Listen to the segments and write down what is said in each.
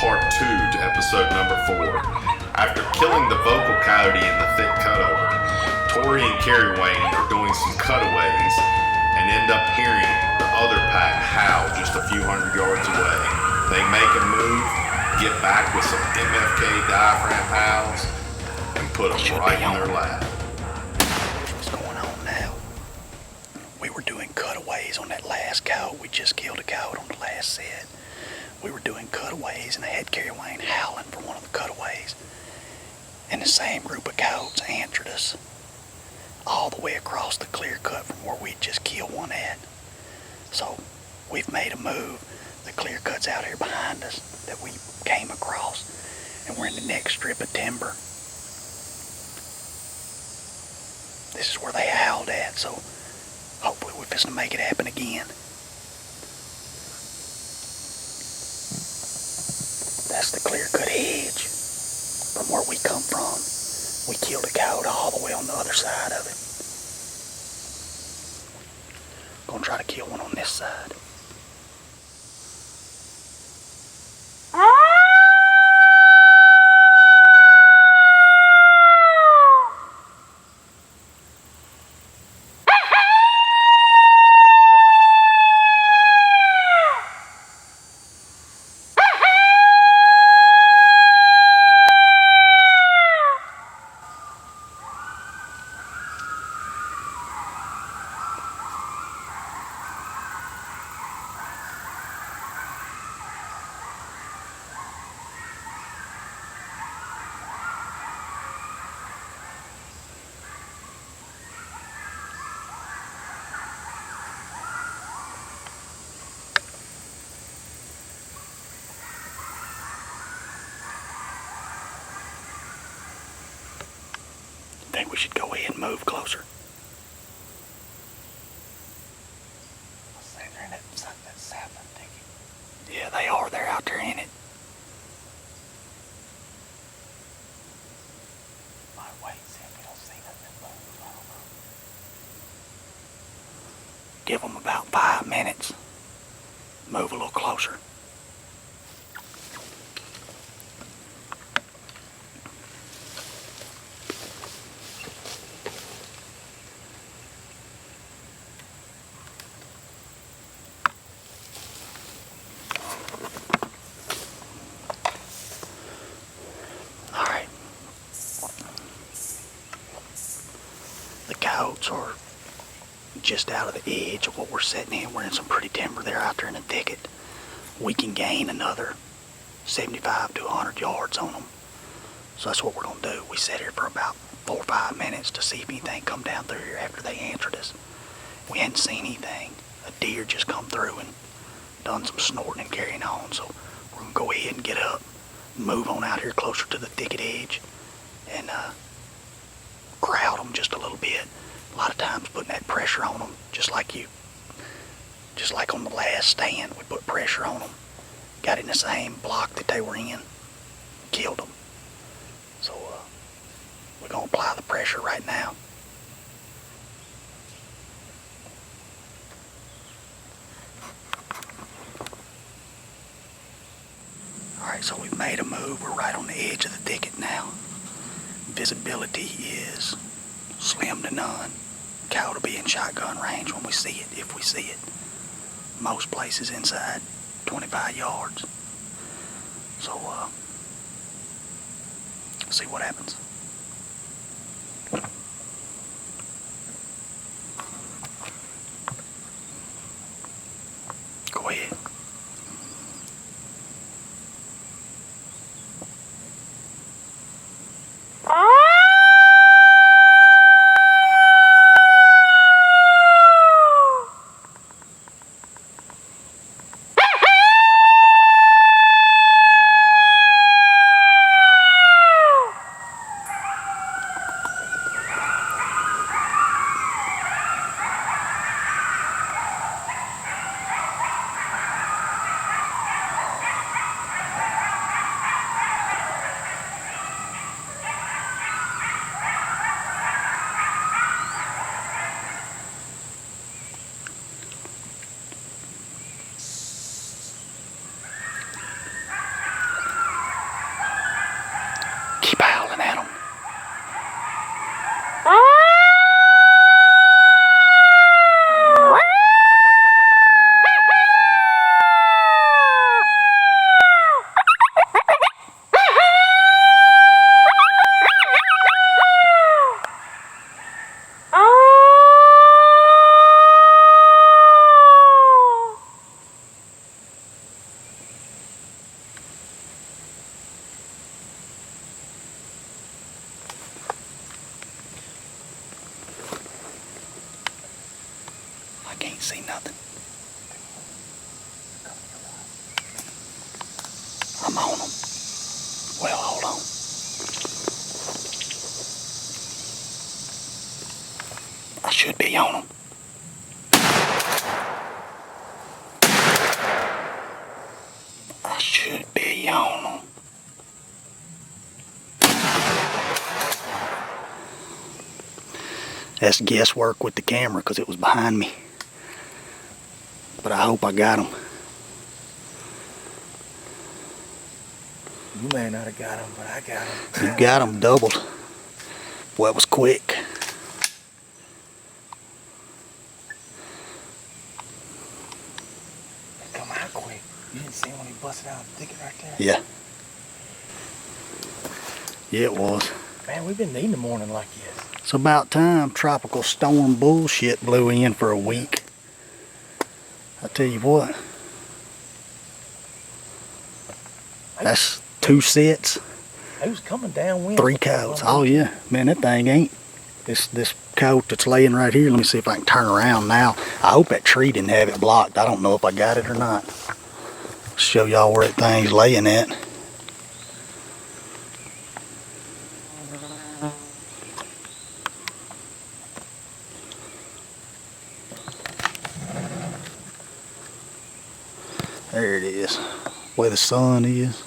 part 2 to episode number 4. After killing the vocal coyote in the thick cutover, Tori and Carrie Wayne are doing some cutaways and end up hearing the other pack howl just a few hundred yards away. They make a move, get back with some MFK diaphragm howls, and put them right in their lap. What's going on now? We were doing cutaways on that last coyote. We just killed a coyote on the last set. We were doing cutaways and I had Carrie Wayne howling for one of the cutaways. And the same group of coyotes answered us all the way across the clear cut from where we just killed one at. So we've made a move. The clear cut's out here behind us that we came across, and we're in the next strip of timber. This is where they howled at, so hopefully we're just gonna make it happen again. That's the clear cut edge from where we come from. We killed a coyote all the way on the other side of it. Gonna try to kill one on this side. I think we should go ahead and move closer. They're in that sapling thicket. Yeah, they are. They're out there in it. Might wait and see if we don't see nothing move. I don't know. Give them about 5 minutes. Move a little closer. Coyotes are just out of the edge of what we're setting in. We're in some pretty timber there out there in the thicket. We can gain another 75 to 100 yards on them. So that's what we're going to do. We sat here for about 4 or 5 minutes to see if anything come down through here after they answered us. We hadn't seen anything. A deer just come through and done some snorting and carrying on. So we're going to go ahead and get up, move on out here closer to the thicket edge, and crowd them just a little bit. A lot of times putting that pressure on them, just like on the last stand, we put pressure on them. Got in the same block that they were in, killed them. So we're gonna apply the pressure right now. Alright, so we've made a move. We're right on the edge of the thicket now. Visibility is slim to none. Coyote will be in shotgun range when we see it, if we see it. Most places inside 25 yards. So, see what happens. Go ahead. see nothing. I'm on them. Well, hold on. I should be on them. I should be on them. That's guesswork with the camera because it was behind me. But I hope I got them. You may not have got them, but I got them. You got them doubled. Boy, it was quick. Come out quick. You didn't see when he busted out the thicket right there? Yeah. Yeah, it was. Man, we've been needing the morning like this. It's about time tropical storm bullshit blew in for a week. I tell you what. That's 2 sets, It was coming downwind. 3 coyotes. Oh yeah, man, that thing ain't. This coyote that's laying right here. Let me see if I can turn around now. I hope that tree didn't have it blocked. I don't know if I got it or not. Show y'all where that thing's laying at. There it is, where the sun is.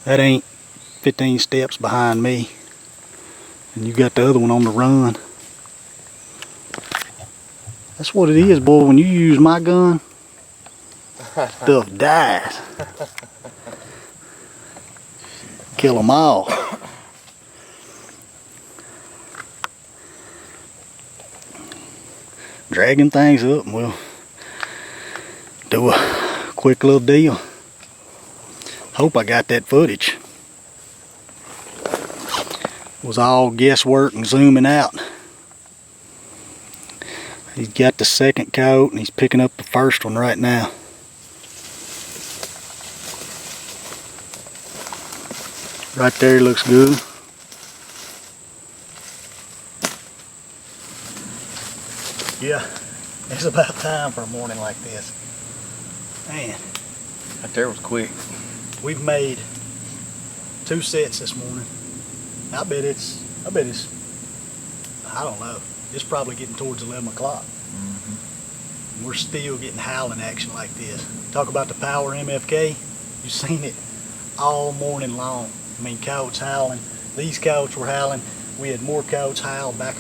That ain't 15 steps behind me. And you got the other one on the run. That's what it is, boy. When you use my gun, stuff dies. Kill them all. Dragging things up, and we'll do a quick little deal. Hope I got that footage. It was all guesswork and zooming out. He's got the second coat and he's picking up the first one right now. Right there looks good. Yeah, it's about time for a morning like this. Man, Right there was quick. we've made 2 sets this morning. I bet it's, I don't know, it's probably getting towards 11 o'clock. And we're still getting howling action like this. Talk about the power MFK. You've seen it all morning long. I mean, coyotes howling. These coyotes were howling. We had more coyotes howl back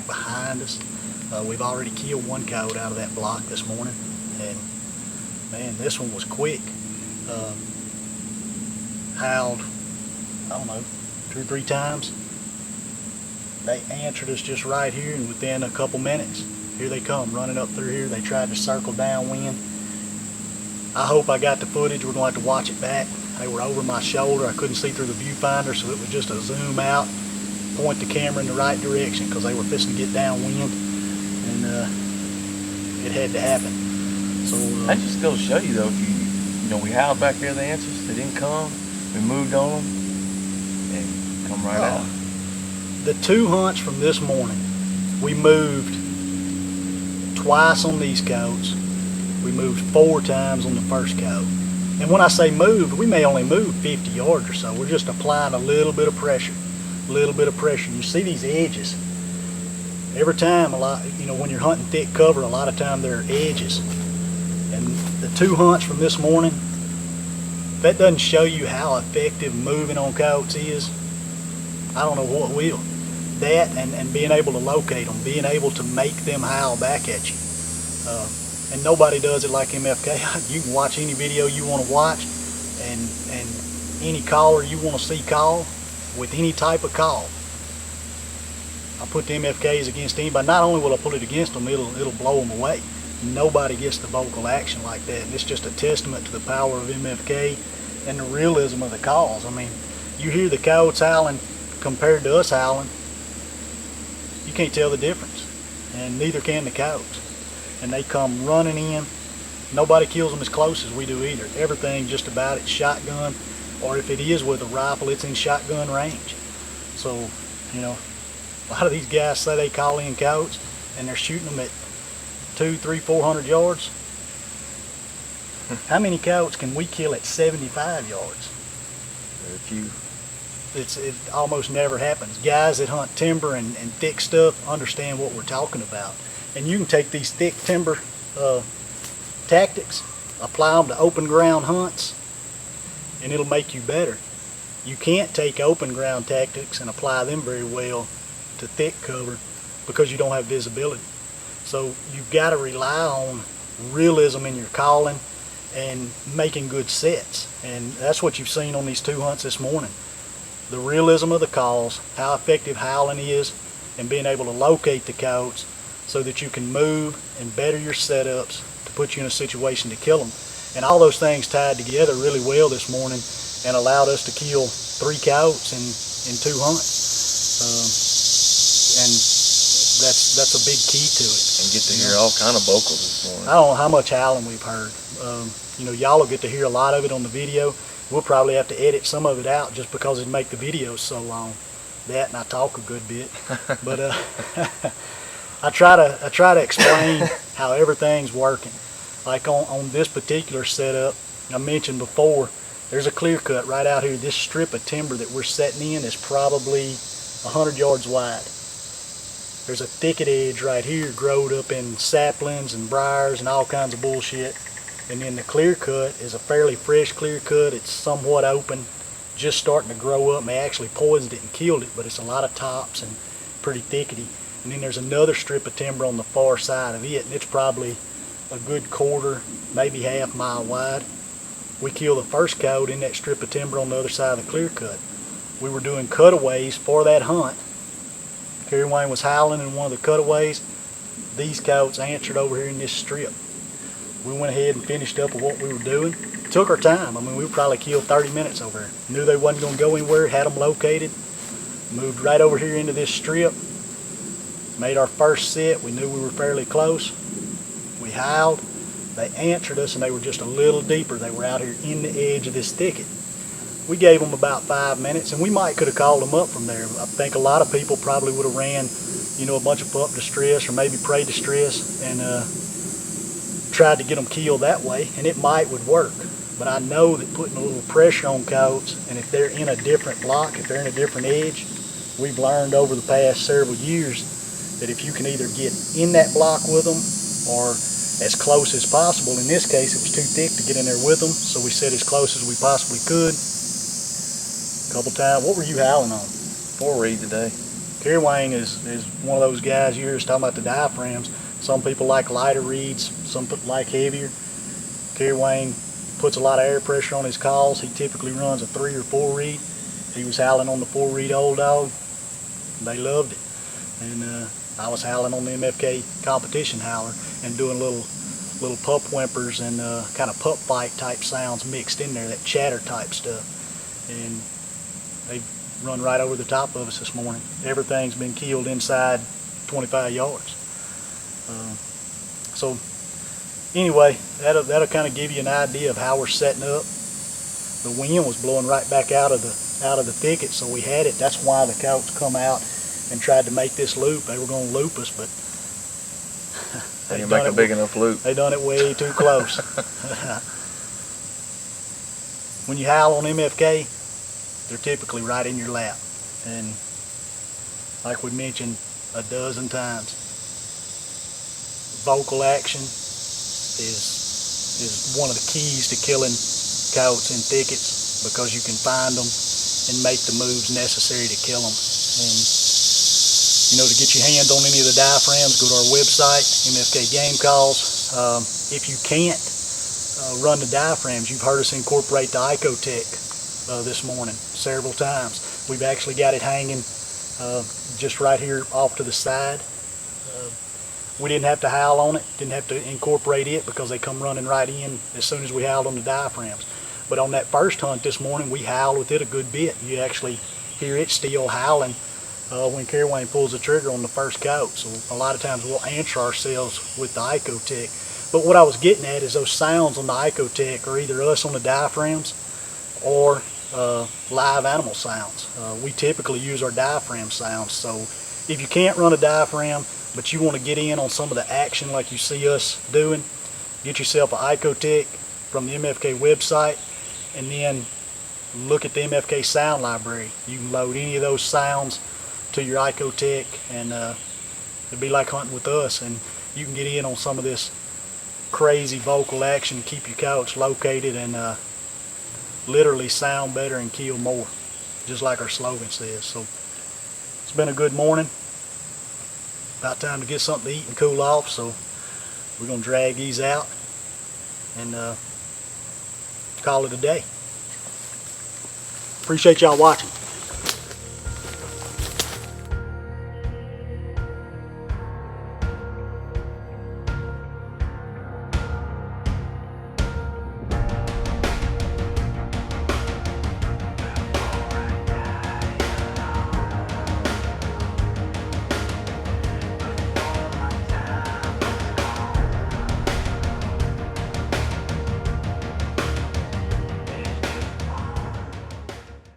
behind us. We've already killed 1 coyote out of that block this morning. And man, this one was quick. Howled, I don't know, 2 or 3 times. They answered us just right here, and within a couple minutes, here they come running up through here. They tried to circle downwind. I hope I got the footage. We're going to have to watch it back. They were over my shoulder. I couldn't see through the viewfinder, so it was just a zoom out, point the camera in the right direction because they were fixing to get downwind, and it had to happen. So That just goes to show you though, if you know, we howled back there the answers, they didn't come, we moved on them, and come right out. The 2 hunts from this morning, we moved twice on these coyotes. We moved 4 times on the first coyote. And when I say moved, we may only move 50 yards or so. We're just applying a little bit of pressure. A little bit of pressure. You see these edges. Every time, when you're hunting thick cover, a lot of time there are edges. And the 2 hunts from this morning, if that doesn't show you how effective moving on coyotes is, I don't know what will. That and being able to locate them, being able to make them howl back at you. And nobody does it like MFK. You can watch any video you want to watch, and any caller you want to see call, with any type of call. I'll put the MFKs against anybody. Not only will I put it against them, it'll blow them away. Nobody gets the vocal action like that, and it's just a testament to the power of MFK and the realism of the calls. I mean, you hear the coyotes howling compared to us howling, you can't tell the difference, and neither can the coyotes. And they come running in. Nobody kills them as close as we do either. Everything just about it's shotgun, or if it is with a rifle, it's in shotgun range. So, A lot of these guys say they call in coyotes and they're shooting them at 200, 300, 400 yards. How many coyotes can we kill at 75 yards? Very few. It almost never happens. Guys that hunt timber and thick stuff understand what we're talking about. And you can take these thick timber tactics, apply them to open ground hunts, and it'll make you better. You can't take open ground tactics and apply them very well to thick cover because you don't have visibility. So you've got to rely on realism in your calling and making good sets. And that's what you've seen on these 2 hunts this morning. The realism of the calls, how effective howling is, and being able to locate the coyotes so that you can move and better your setups to put you in a situation to kill them. And all those things tied together really well this morning and allowed us to kill 3 coyotes in 2 hunts. And that's a big key to it. And get to hear all kind of vocals this morning. I don't know how much howling we've heard. Y'all will get to hear a lot of it on the video. We'll probably have to edit some of it out just because it'd make the videos so long. That and I talk a good bit. But I try to explain how everything's working. Like on this particular setup, I mentioned before, there's a clear cut right out here. This strip of timber that we're setting in is probably 100 yards wide. There's a thicket edge right here growed up in saplings and briars and all kinds of bullshit. And then the clear cut is a fairly fresh clear cut. It's somewhat open, just starting to grow up. And they actually poisoned it and killed it, but it's a lot of tops and pretty thickety. And then there's another strip of timber on the far side of it, and it's probably a good quarter, maybe half mile wide. We killed the first coyote in that strip of timber on the other side of the clear cut. We were doing cutaways for that hunt. Kerry Wayne was howling in one of the cutaways. These coyotes answered over here in this strip. We went ahead and finished up with what we were doing. Took our time. I mean, we probably killed 30 minutes over here. Knew they wasn't going to go anywhere, had them located. Moved right over here into this strip. Made our first set. We knew we were fairly close. We howled. They answered us and they were just a little deeper. They were out here in the edge of this thicket. We gave them about 5 minutes and we might could have called them up from there. I think a lot of people probably would have ran, a bunch of pup distress or maybe prey distress and tried to get them killed that way, and it would work. But I know that putting a little pressure on coyotes, and if they're in a different block, if they're in a different edge, we've learned over the past several years that if you can either get in that block with them or as close as possible. In this case, it was too thick to get in there with them, so we set as close as we possibly could. A couple times. What were you howling on? 4-reed today. Kerry Wayne is one of those guys you hear us talking about the diaphragms. Some people like lighter reeds, some people like heavier. Kerry Wayne puts a lot of air pressure on his calls. He typically runs a 3 or 4 reed. He was howling on the 4-reed old dog. They loved it. And I was howling on the MFK competition howler and doing little pup whimpers and kind of pup fight type sounds mixed in there, that chatter type stuff. And they run right over the top of us this morning. Everything's been killed inside 25 yards. So anyway, that'll kind of give you an idea of how we're setting up. The wind was blowing right back out of the thicket, so we had it. That's why the coyotes come out and tried to make this loop. They were going to loop us, but They didn't make a big enough loop. They done it way too close. When you howl on MFK, they're typically right in your lap. And like we mentioned a dozen times, vocal action is one of the keys to killing coyotes in thickets, because you can find them and make the moves necessary to kill them. And to get your hands on any of the diaphragms, go to our website, MFK Game Calls. If you can't run the diaphragms, you've heard us incorporate the Icotech this morning several times. We've actually got it hanging just right here off to the side. We didn't have to howl on it, didn't have to incorporate it, because they come running right in as soon as we howled on the diaphragms. But on that first hunt this morning, we howled with it a good bit. You actually hear it still howling when Kerry Wayne pulls the trigger on the first coyote. So a lot of times we'll answer ourselves with the Icotech. But what I was getting at is those sounds on the Icotech are either us on the diaphragms or live animal sounds. We typically use our diaphragm sounds, so if you can't run a diaphragm, but you want to get in on some of the action like you see us doing, get yourself an Icotech from the MFK website, and then look at the MFK sound library. You can load any of those sounds to your Icotech, and it'd be like hunting with us, and you can get in on some of this crazy vocal action, keep your coyotes located, and literally sound better and kill more, just like our slogan says. So it's been a good morning. About time to get something to eat and cool off, so we're going to drag these out and call it a day. Appreciate y'all watching.